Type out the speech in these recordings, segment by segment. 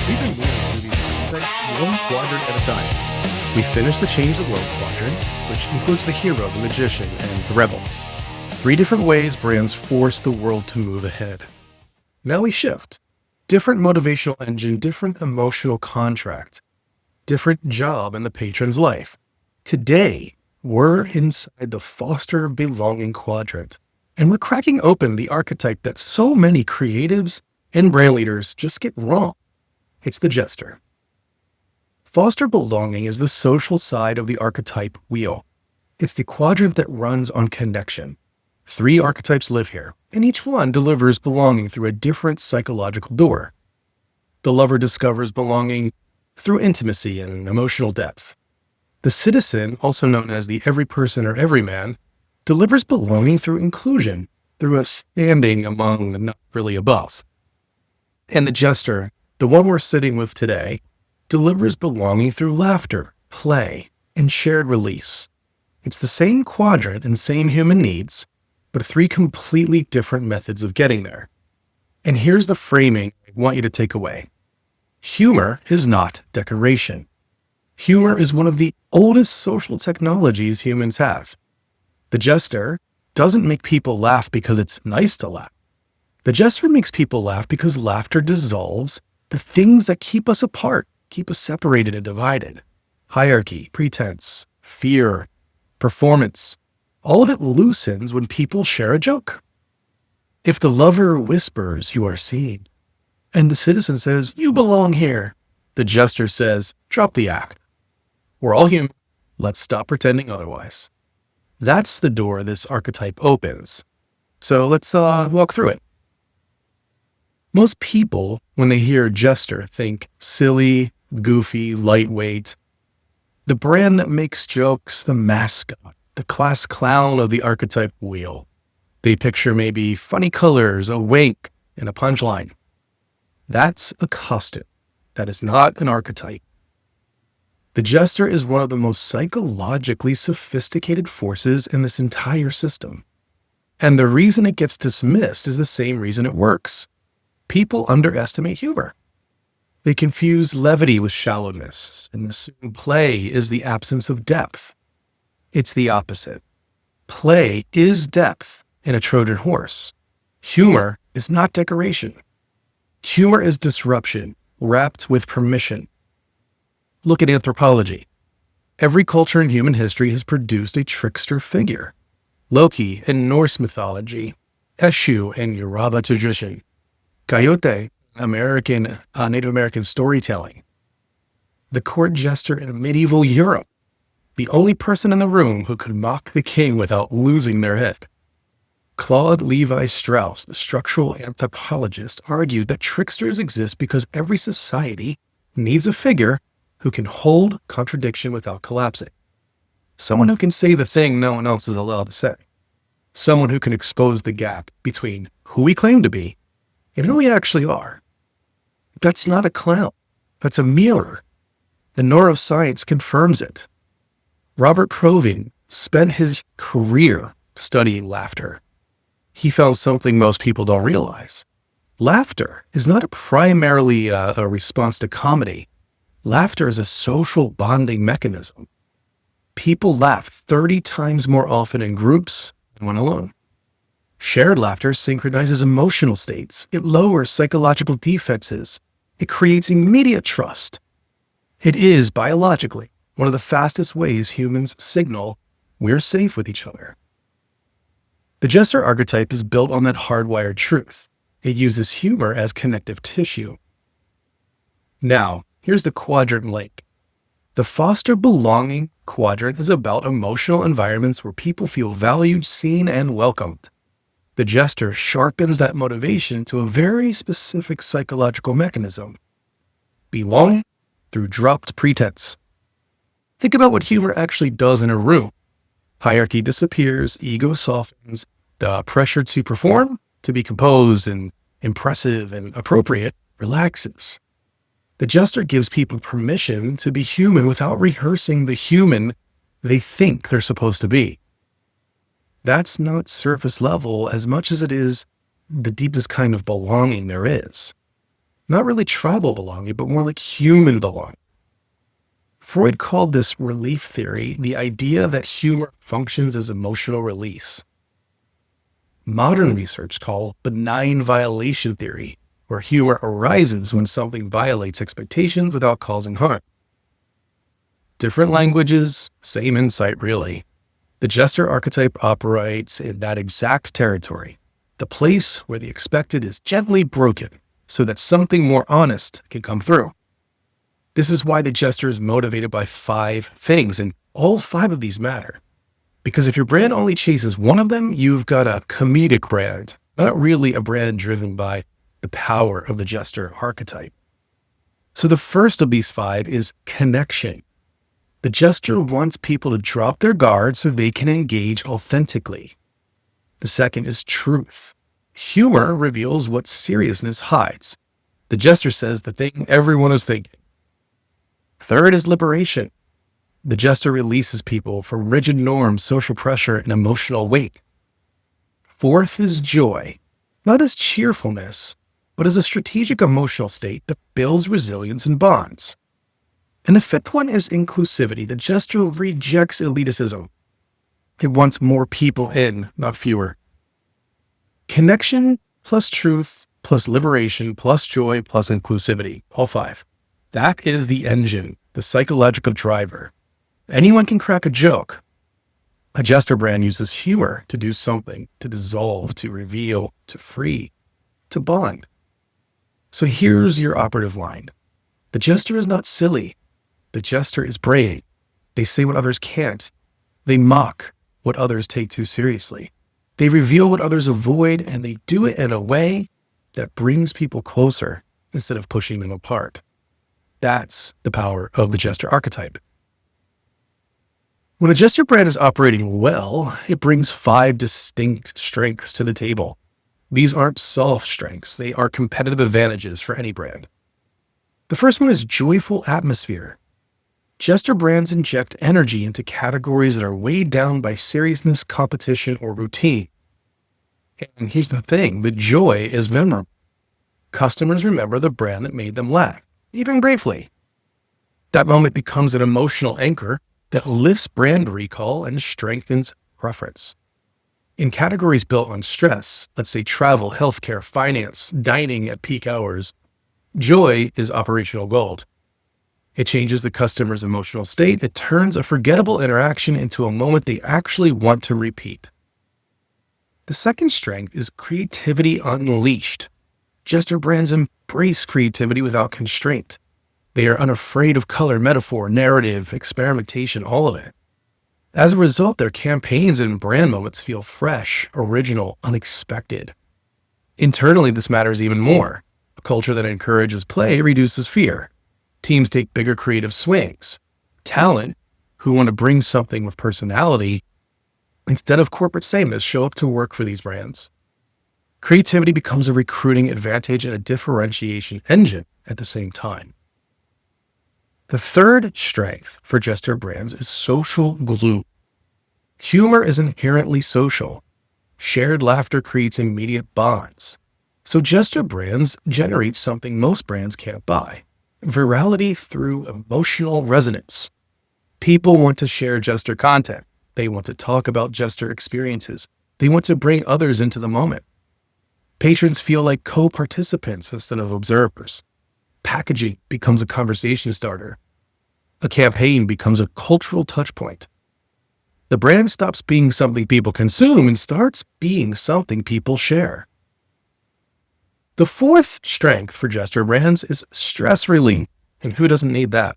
We've been moving through these archetypes one quadrant at a time. We finished the Change the World quadrant, which includes the hero, the magician, and the rebel. 3 different ways brands force the world to move ahead. Now we shift. Different motivational engine, different emotional contract, different job in the patron's life. Today, we're inside the foster belonging quadrant, and we're cracking open the archetype that so many creatives and brand leaders just get wrong. It's the Jester. Foster belonging is the social side of the archetype wheel. It's the quadrant that runs on connection. 3 archetypes live here, and each one delivers belonging through a different psychological door. The lover discovers belonging through intimacy and emotional depth. The citizen, also known as the every person or everyman, delivers belonging through inclusion, through a standing among and not really above. And the Jester, the one we're sitting with today, delivers belonging through laughter, play, and shared release. It's the same quadrant and same human needs, but 3 completely different methods of getting there. And here's the framing I want you to take away. Humor is not decoration. Humor is one of the oldest social technologies humans have. The Jester doesn't make people laugh because it's nice to laugh. The Jester makes people laugh because laughter dissolves the things that keep us apart, keep us separated and divided. Hierarchy, pretense, fear, performance, all of it loosens when people share a joke. If the lover whispers, "You are seen," and the citizen says, "You belong here," the Jester says, "Drop the act. We're all human. Let's stop pretending otherwise." That's the door this archetype opens. So let's walk through it. Most people, when they hear Jester, think silly, goofy, lightweight. The brand that makes jokes, the mascot, the class clown of the archetype wheel. They picture maybe funny colors, a wink, and a punchline. That's a costume. That is not an archetype. The Jester is one of the most psychologically sophisticated forces in this entire system. And the reason it gets dismissed is the same reason it works. People underestimate humor. They confuse levity with shallowness and assume play is the absence of depth. It's the opposite. Play is depth in a Trojan horse. Humor is not decoration. Humor is disruption wrapped with permission. Look at anthropology. Every culture in human history has produced a trickster figure. Loki in Norse mythology, Eshu in Yoruba tradition, Coyote, Native American storytelling. The court jester in medieval Europe, the only person in the room who could mock the king without losing their head. Claude Levi-Strauss, the structural anthropologist, argued that tricksters exist because every society needs a figure who can hold contradiction without collapsing. Someone who can say the thing no one else is allowed to say. Someone who can expose the gap between who we claim to be and who we actually are. That's not a clown. That's a mirror. The neuroscience confirms it. Robert Provine spent his career studying laughter. He found something most people don't realize. Laughter is not primarily a response to comedy. Laughter is a social bonding mechanism. People laugh 30 times more often in groups than when alone. Shared laughter synchronizes emotional states. It lowers psychological defenses. It creates immediate trust. It is, biologically, one of the fastest ways humans signal we're safe with each other. The Jester archetype is built on that hardwired truth. It uses humor as connective tissue. Now, here's the quadrant link. The foster belonging quadrant is about emotional environments where people feel valued, seen, and welcomed. The Jester sharpens that motivation to a very specific psychological mechanism. Belonging through dropped pretense. Think about what humor actually does in a room. Hierarchy disappears, ego softens, the pressure to perform, to be composed and impressive and appropriate, relaxes. The Jester gives people permission to be human without rehearsing the human they think they're supposed to be. That's not surface level as much as it is the deepest kind of belonging there is. Not really tribal belonging, but more like human belonging. Freud called this relief theory the idea that humor functions as emotional release. Modern research called benign violation theory, where humor arises when something violates expectations without causing harm. Different languages, same insight really. The Jester archetype operates in that exact territory, the place where the expected is gently broken so that something more honest can come through. This is why the Jester is motivated by 5 things, and all 5 of these matter. Because if your brand only chases one of them, you've got a comedic brand, not really a brand driven by the power of the Jester archetype. So the first of these 5 is connection. The Jester wants people to drop their guard so they can engage authentically. The second is truth. Humor reveals what seriousness hides. The Jester says the thing everyone is thinking. Third is liberation. The Jester releases people from rigid norms, social pressure, and emotional weight. Fourth is joy, not as cheerfulness, but as a strategic emotional state that builds resilience and bonds. And the fifth one is inclusivity. The Jester rejects elitism. It wants more people in, not fewer. Connection plus truth plus liberation plus joy plus inclusivity, all 5. That is the engine, the psychological driver. Anyone can crack a joke. A Jester brand uses humor to do something, to dissolve, to reveal, to free, to bond. So here's your operative line. The Jester is not silly. The Jester is brave. They say what others can't. They mock what others take too seriously. They reveal what others avoid, and they do it in a way that brings people closer instead of pushing them apart. That's the power of the Jester archetype. When a Jester brand is operating well, it brings 5 distinct strengths to the table. These aren't soft strengths. They are competitive advantages for any brand. The first one is joyful atmosphere. Jester brands inject energy into categories that are weighed down by seriousness, competition, or routine. And here's the thing, the joy is memorable. Customers remember the brand that made them laugh, even briefly. That moment becomes an emotional anchor that lifts brand recall and strengthens preference. In categories built on stress, let's say travel, healthcare, finance, dining at peak hours, joy is operational gold. It changes the customer's emotional state. It turns a forgettable interaction into a moment they actually want to repeat. The second strength is creativity unleashed. Jester brands embrace creativity without constraint. They are unafraid of color, metaphor, narrative, experimentation, all of it. As a result, their campaigns and brand moments feel fresh, original, unexpected. Internally, this matters even more. A culture that encourages play reduces fear. Teams take bigger creative swings. Talent, who want to bring something with personality, instead of corporate sameness, show up to work for these brands. Creativity becomes a recruiting advantage and a differentiation engine at the same time. The third strength for Jester brands is social glue. Humor is inherently social. Shared laughter creates immediate bonds. So Jester brands generate something most brands can't buy: virality through emotional resonance. People want to share Jester content. They want to talk about Jester experiences. They want to bring others into the moment. Patrons feel like co-participants instead of observers. Packaging becomes a conversation starter. A campaign becomes a cultural touchpoint. The brand stops being something people consume and starts being something people share. The fourth strength for Jester brands is stress relief, and who doesn't need that?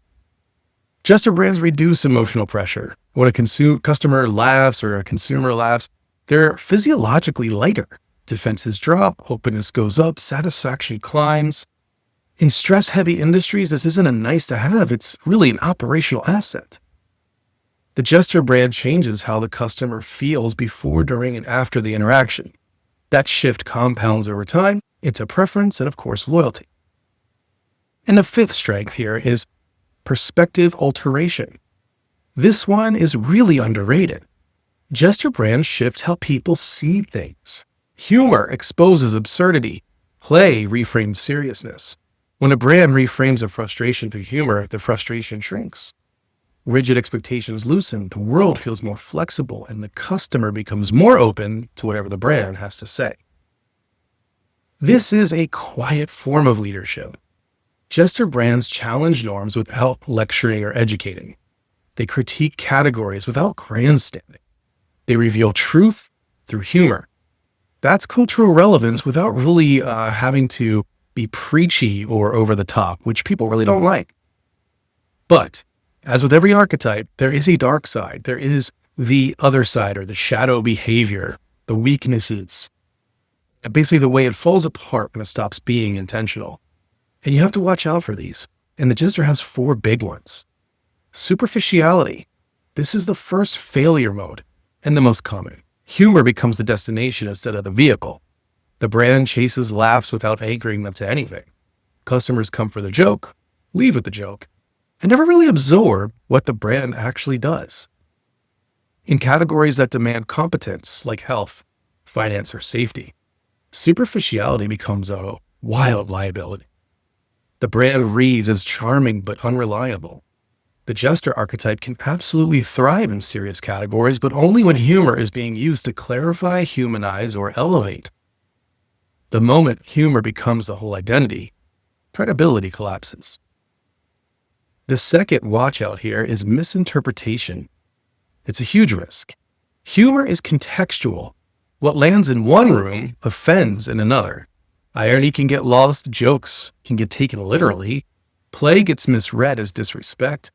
Jester brands reduce emotional pressure. When a customer laughs or a consumer laughs, they're physiologically lighter. Defenses drop, openness goes up, satisfaction climbs. In stress-heavy industries, this isn't a nice-to-have, it's really an operational asset. The Jester brand changes how the customer feels before, during, and after the interaction. That shift compounds over time into preference and, of course, loyalty. And the fifth strength here is perspective alteration. This one is really underrated. Jester brands shift how people see things. Humor exposes absurdity. Play reframes seriousness. When a brand reframes a frustration through humor, the frustration shrinks. Rigid expectations loosen, the world feels more flexible, and the customer becomes more open to whatever the brand has to say. This is a quiet form of leadership. Jester brands challenge norms without lecturing or educating. They critique categories without grandstanding. They reveal truth through humor. That's cultural relevance without really having to be preachy or over the top, which people really don't like. But as with every archetype, there is a dark side. There is the other side, or the shadow behavior, the weaknesses, basically the way it falls apart when it stops being intentional. And you have to watch out for these. And the Jester has 4 big ones. Superficiality. This is the first failure mode and the most common. Humor becomes the destination instead of the vehicle. The brand chases laughs without anchoring them to anything. Customers come for the joke, leave with the joke, and never really absorb what the brand actually does. In categories that demand competence, like health, finance, or safety, superficiality becomes a wild liability. The brand reads as charming but unreliable. The Jester archetype can absolutely thrive in serious categories, but only when humor is being used to clarify, humanize, or elevate. The moment humor becomes the whole identity, credibility collapses. The second watch out here is misinterpretation. It's a huge risk. Humor is contextual. What lands in one room offends in another. Irony can get lost, jokes can get taken literally, play gets misread as disrespect.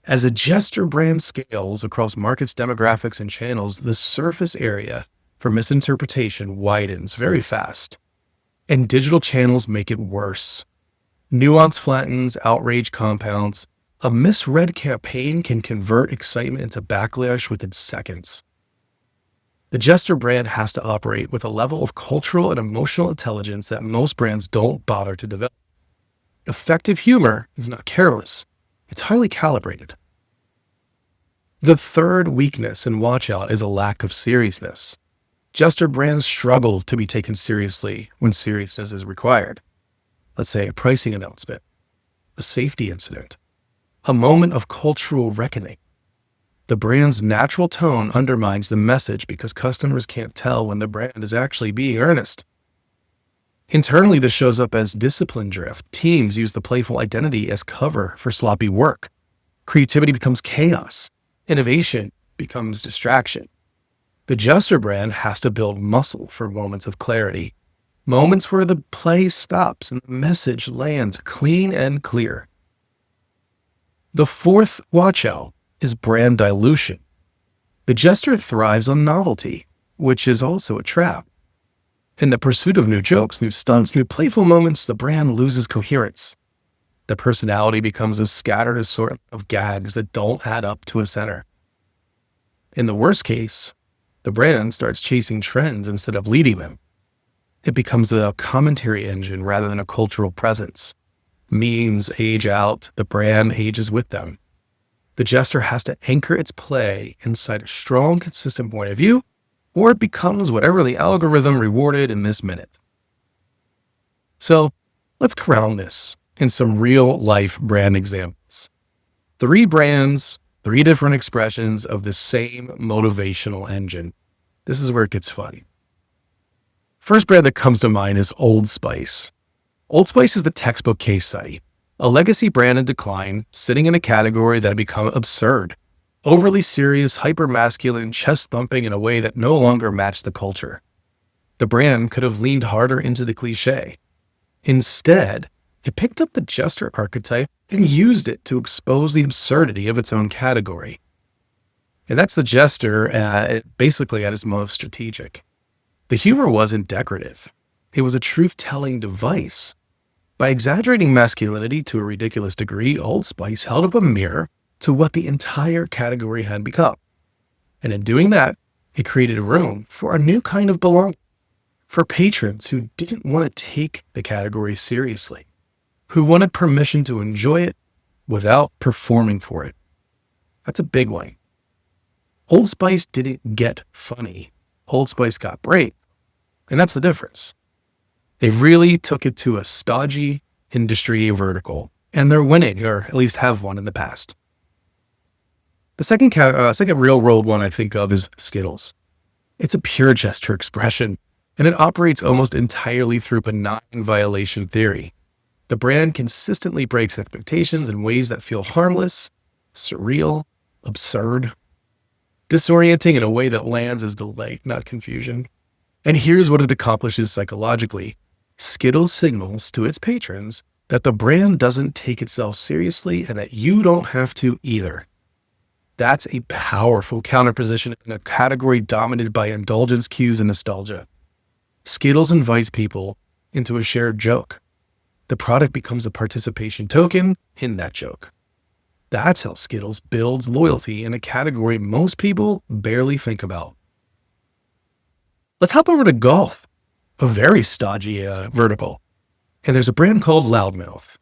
As a Jester brand scales across markets, demographics, and channels, the surface area for misinterpretation widens very fast. And digital channels make it worse. Nuance flattens, outrage compounds. A misread campaign can convert excitement into backlash within seconds. The Jester brand has to operate with a level of cultural and emotional intelligence that most brands don't bother to develop. Effective humor is not careless. It's highly calibrated. The third weakness and watch out is a lack of seriousness. Jester brands struggle to be taken seriously when seriousness is required. Let's say a pricing announcement, a safety incident, a moment of cultural reckoning. The brand's natural tone undermines the message because customers can't tell when the brand is actually being earnest. Internally, this shows up as discipline drift. Teams use the playful identity as cover for sloppy work. Creativity becomes chaos. Innovation becomes distraction. The Jester brand has to build muscle for moments of clarity, moments where the play stops and the message lands clean and clear. The fourth watch out is brand dilution. The Jester thrives on novelty, which is also a trap. In the pursuit of new jokes, new stunts, new playful moments, the brand loses coherence. The personality becomes a scattered assortment of gags that don't add up to a center. In the worst case, the brand starts chasing trends instead of leading them. It becomes a commentary engine rather than a cultural presence. Memes age out, the brand ages with them. The Jester has to anchor its play inside a strong, consistent point of view, or it becomes whatever the algorithm rewarded in this minute. So let's crown this in some real-life brand examples. 3 brands, 3 different expressions of the same motivational engine. This is where it gets fun. First brand that comes to mind is Old Spice. Old Spice is the textbook case study. A legacy brand in decline, sitting in a category that had become absurd. Overly serious, hyper-masculine, chest-thumping in a way that no longer matched the culture. The brand could have leaned harder into the cliche. Instead, it picked up the Jester archetype and used it to expose the absurdity of its own category. And that's the Jester basically at its most strategic. The humor wasn't decorative. It was a truth-telling device. By exaggerating masculinity to a ridiculous degree, Old Spice held up a mirror to what the entire category had become. And in doing that, it created room for a new kind of belonging, for patrons who didn't want to take the category seriously, who wanted permission to enjoy it without performing for it. That's a big one. Old Spice didn't get funny. Old Spice got brave. And that's the difference. They really took it to a stodgy industry vertical, and they're winning, or at least have won in the past. The second real world one I think of is Skittles. It's a pure Jester expression, and it operates almost entirely through benign violation theory. The brand consistently breaks expectations in ways that feel harmless, surreal, absurd, disorienting in a way that lands as delight, not confusion. And here's what it accomplishes psychologically. Skittles signals to its patrons that the brand doesn't take itself seriously and that you don't have to either. That's a powerful counterposition in a category dominated by indulgence cues and nostalgia. Skittles invites people into a shared joke. The product becomes a participation token in that joke. That's how Skittles builds loyalty in a category most people barely think about. Let's hop over to golf, a very stodgy vertical. And there's a brand called Loudmouth.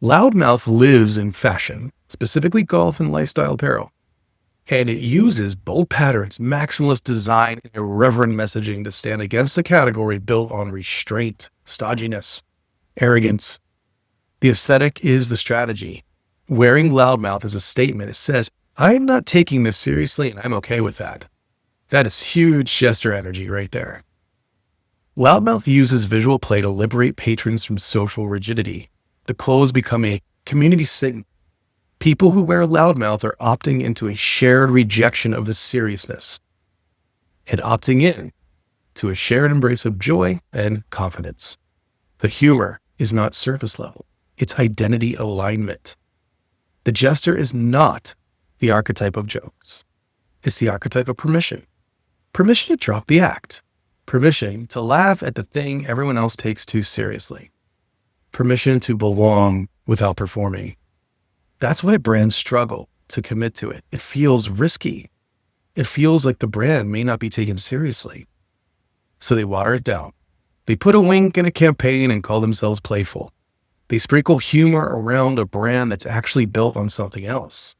Loudmouth lives in fashion, specifically golf and lifestyle apparel. And it uses bold patterns, maximalist design, and irreverent messaging to stand against a category built on restraint, stodginess, arrogance. The aesthetic is the strategy. Wearing Loudmouth is a statement. It says, I'm not taking this seriously and I'm okay with that. That is huge Jester energy right there. Loudmouth uses visual play to liberate patrons from social rigidity. The clothes become a community signal. People who wear Loudmouth are opting into a shared rejection of the seriousness and opting in to a shared embrace of joy and confidence. The humor is not surface level. It's identity alignment. The Jester is not the archetype of jokes. It's the archetype of permission. Permission to drop the act. Permission to laugh at the thing everyone else takes too seriously. Permission to belong without performing. That's why brands struggle to commit to it. It feels risky. It feels like the brand may not be taken seriously. So they water it down. They put a wink in a campaign and call themselves playful. They sprinkle humor around a brand that's actually built on something else.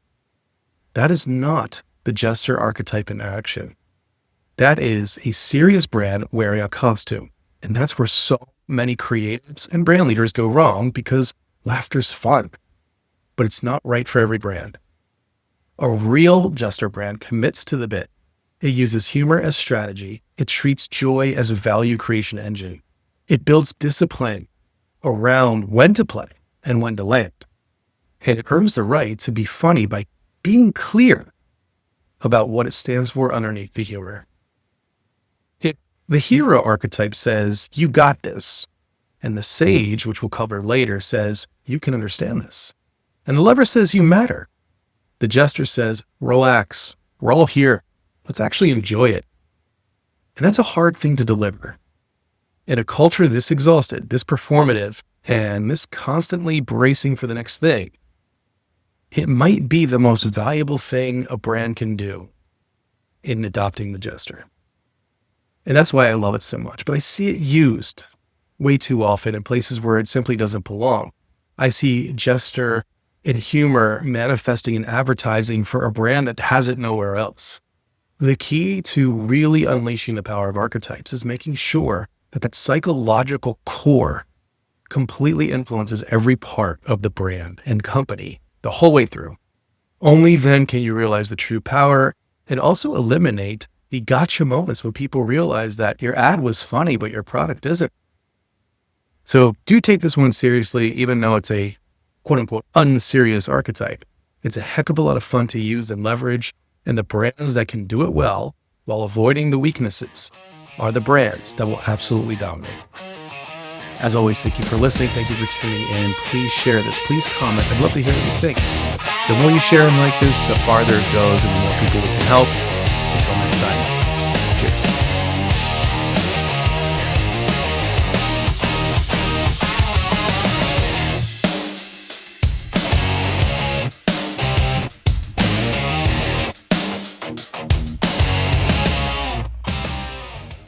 That is not the Jester archetype in action. That is a serious brand wearing a costume. And that's where so many creatives and brand leaders go wrong, because laughter's fun, but it's not right for every brand. A real Jester brand commits to the bit. It uses humor as strategy. It treats joy as a value creation engine. It builds discipline around when to play and when to land. And it earns the right to be funny by being clear about what it stands for underneath the humor. The hero archetype says, you got this. And the sage, which we'll cover later, says, you can understand this. And the lover says, you matter. The Jester says, relax. We're all here. Let's actually enjoy it. And that's a hard thing to deliver. In a culture this exhausted, this performative, and this constantly bracing for the next thing, it might be the most valuable thing a brand can do in adopting the Jester. And that's why I love it so much. But I see it used way too often in places where it simply doesn't belong. I see Jester and humor manifesting in advertising for a brand that has it nowhere else. The key to really unleashing the power of archetypes is making sure that that psychological core completely influences every part of the brand and company the whole way through. Only then can you realize the true power and also eliminate the gotcha moments when people realize that your ad was funny, but your product isn't. So do take this one seriously, even though it's a quote unquote unserious archetype. It's a heck of a lot of fun to use and leverage, and the brands that can do it well while avoiding the weaknesses are the brands that will absolutely dominate. As always, thank you for listening. Thank you for tuning in. Please share this. Please comment. I'd love to hear what you think. The more you share and like this, the farther it goes and the more people we can help. Until next time, cheers.